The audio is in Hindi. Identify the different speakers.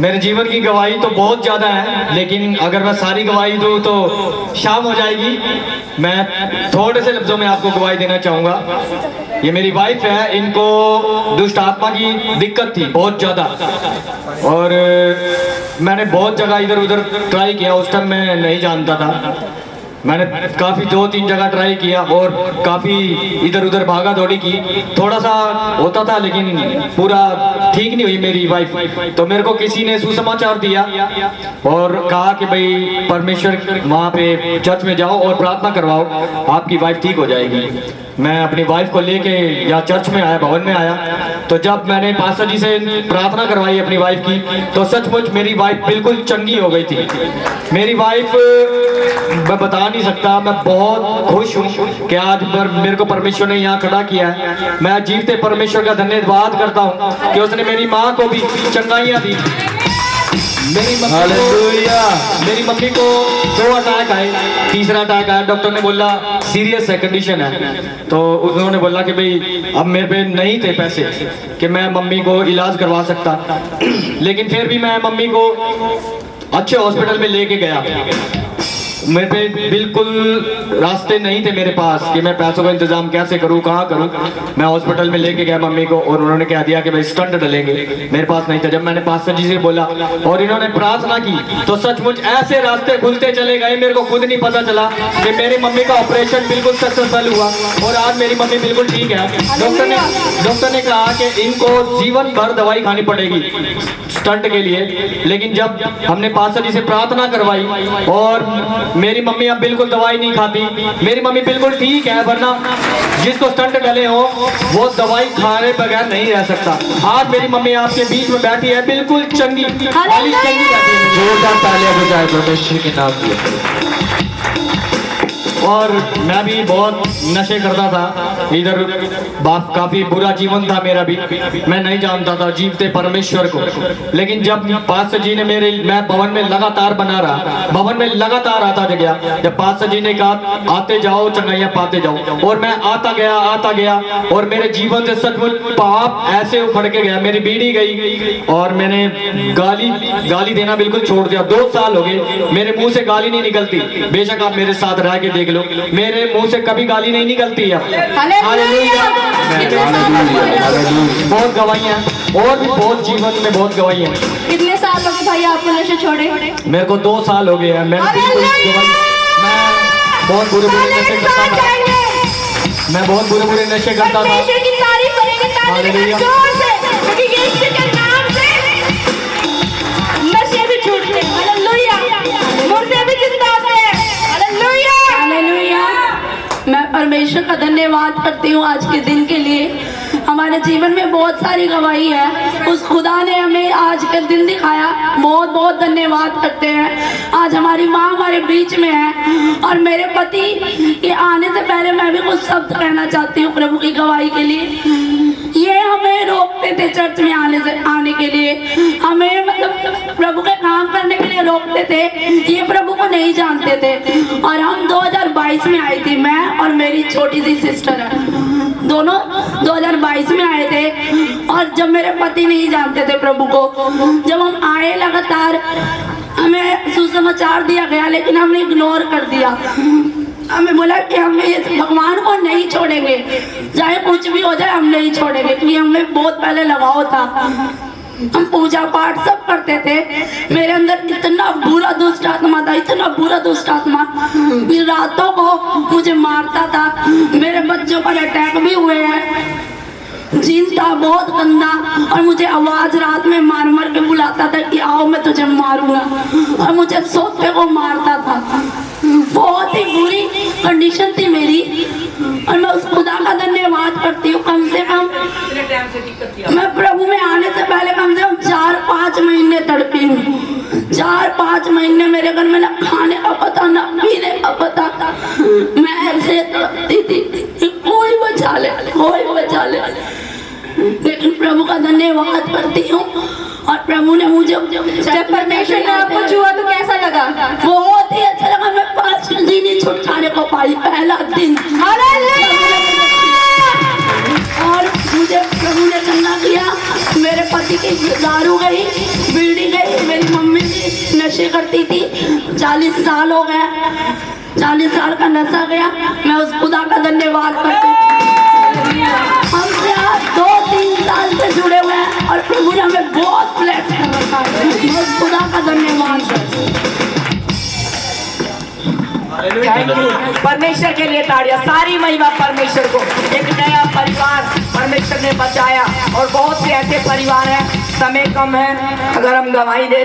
Speaker 1: मेरे जीवन की गवाही तो बहुत ज़्यादा है, लेकिन अगर मैं सारी गवाही दूँ तो शाम हो जाएगी। मैं थोड़े से लफ्ज़ों में आपको गवाही देना चाहूँगा। ये मेरी वाइफ है, इनको दुष्ट आत्मा की दिक्कत थी बहुत ज़्यादा, और मैंने बहुत जगह इधर उधर ट्राई किया। उस टाइम मैं नहीं जानता था, मैंने काफ़ी 2-3 जगह ट्राई किया और काफ़ी इधर उधर भागा दौड़ी की। थोड़ा सा होता था लेकिन पूरा ठीक नहीं हुई मेरी वाइफ। तो मेरे को किसी ने सुसमाचार दिया और कहा कि भाई परमेश्वर वहाँ पे चर्च में जाओ और प्रार्थना करवाओ, आपकी वाइफ ठीक हो जाएगी। मैं अपनी वाइफ को लेके यहाँ चर्च में आया, भवन में आया। तो जब मैंने पास्टर जी से प्रार्थना करवाई अपनी वाइफ की, तो सचमुच मेरी वाइफ बिल्कुल चंगी हो गई थी। मेरी वाइफ, मैं बता नहीं सकता, मैं बहुत खुश हूँ कि आज मेरे को परमेश्वर ने यहाँ खड़ा किया है। मैं जीवते परमेश्वर का धन्यवाद करता हूँ कि उसने मेरी माँ को भी चंगाइयाँ दी। मेरी मम्मी को 2 अटैक आए, तीसरा अटैक आया, डॉक्टर ने बोला सीरियस है, कंडीशन है। तो उन्होंने बोला कि भाई अब मेरे पे नहीं थे पैसे कि मैं मम्मी को इलाज करवा सकता, लेकिन फिर भी मैं मम्मी को अच्छे हॉस्पिटल में लेके गया। मेरे पे बिल्कुल रास्ते नहीं थे मेरे पास कि मैं पैसों का इंतजाम कैसे करूं, कहाँ करूं। मैं हॉस्पिटल में लेके गया मम्मी को और उन्होंने कह दिया कि भाई स्टंट डलेंगे। मेरे पास नहीं था। जब मैंने पास्टर जी से बोला और इन्होंने प्रार्थना की तो सचमुच ऐसे रास्ते खुलते चले गए, मेरे को खुद नहीं पता चला कि मेरी मम्मी का ऑपरेशन बिल्कुल सक्सेसफुल हुआ और आज मेरी मम्मी बिल्कुल ठीक है। डॉक्टर ने कहा कि इनको जीवन भर दवाई खानी पड़ेगी स्टंट के लिए, लेकिन जब हमने पास्टर जी से प्रार्थना करवाई और मेरी मम्मी अब बिल्कुल दवाई नहीं खाती, मेरी मम्मी बिल्कुल ठीक है। वरना जिसको स्टंट डले हो वो दवाई खाने बगैर नहीं रह सकता। आज मेरी मम्मी आपके बीच में बैठी है, बिल्कुल चंगी बैठी है।
Speaker 2: जोरदार तालियां बजाएं परमेश्वर के नाम के।
Speaker 1: और मैं भी बहुत नशे करता था, इधर काफी बुरा जीवन था मेरा भी। मैं नहीं जानता था जीवते परमेश्वर को, लेकिन जब पास्टर जी ने मैं भवन में लगातार बना रहा, भवन में लगातार आता गया। जब पास्टर जी ने कहा आते जाओ चंगाइयाँ पाते जाओ, और मैं आता गया और मेरे जीवन से सचमुच पाप ऐसे उखड़ के गया। मेरी बीड़ी गई और मैंने गाली देना बिल्कुल छोड़ दिया। 2 साल हो गए मेरे मुंह से गाली नहीं निकलती। बेशक आप मेरे साथ रह के देख लो, मेरे मुंह से कभी गाली नहीं निकलती है। बहुत गवाहियां और भी बहुत जीवन में बहुत गवाहियां।
Speaker 3: कितने साल हो गए भाई आपको नशे छोड़े?
Speaker 1: मेरे को 2 साल हो गए हैं। मैं बहुत बुरे नशे करता था। मैं बहुत बुरे नशे करता था।
Speaker 3: नशे भी छूट गए, हालेलुया। मुर्दे भी जिंदा हो गए, हालेलुया। हालेलुया। मैं परमेश्वर का धन्यवाद करती हूँ आज के दिन के लिए। हमारे जीवन में बहुत सारी गवाही है, उस खुदा ने हमें आज का दिन दिखाया, बहुत बहुत धन्यवाद करते हैं। आज हमारी माँ हमारे बीच में है और मेरे पति के आने से पहले मैं भी कुछ शब्द कहना चाहती हूँ प्रभु की गवाही के लिए। ये हमें रोकते थे चर्च में आने के लिए, हमें मतलब प्रभु के काम करने के लिए रोकते थे। ये प्रभु को नहीं जानते थे और हम 2022 में आई थी, मैं और मेरी छोटी सी सिस्टर है, दोनों 2022 में आए थे। और जब मेरे पति नहीं जानते थे प्रभु को, जब हम आए लगातार हमें सुसमाचार दिया गया लेकिन हमने इग्नोर कर दिया। हमें बोला कि हम भगवान को नहीं छोड़ेंगे, चाहे कुछ भी हो जाए हम नहीं छोड़ेंगे, क्योंकि हमें बहुत पहले लगाव था। हम पूजा पाठ सब करते थे। मेरे अंदर इतना बुरा दुष्ट आत्मा था, इतना बुरा दुष्ट आत्मा, फिर रातों को मुझे मारता था। मेरे बच्चों पर अटैक भी हुए हैं। जीन था बहुत गंदा और मुझे आवाज रात में मार मार के बुलाता था कि आओ मैं तुझे मारूंगा, और मुझे सोते को मारता था। बहुत ही बुरी कंडीशन थी मेरी और मैं उस खुदा का धन्यवाद करती हूँ। कम से कम मैं प्रभु में आने से पहले कम से कम 4-5 महीने तड़पी हूँ। 4-5 महीने मेरे घर में न खाने का पता न पीने का पता। मैं ऐसे तड़पती थी, कोई बचा ले, कोई बचा ले। लेकिन प्रभु का धन्यवाद करती हूँ और प्रभु ने मुझे,
Speaker 4: जब परमेश्वर ने आपको छुआ तो कैसा लगा?
Speaker 3: बहुत ही अच्छा लगा। मैं 5 दिन ही छुटकारे को पाई, पहला दिन। और मुझे प्रभु ने चंगा किया। मेरे पति की दारू गई, बीड़ी गई, नशे करती थी। 40 साल हो गए, 40 साल का नशा गया। मैं उस खुदा का धन्यवाद करती हूँ। हमसे आज 2-3 साल से जुड़े हुए हैं और प्रभु ने हमें बहुत ब्लेस कर रखा है। मैं उस खुदा का धन्यवाद करती हूँ।
Speaker 5: Thank you. परमेश्वर के लिए ताड़ियां, सारी महिमा परमेश्वर को। एक नया परिवार परमेश्वर ने बचाया और बहुत से ऐसे परिवार हैं, समय कम है, अगर हम गवाही दे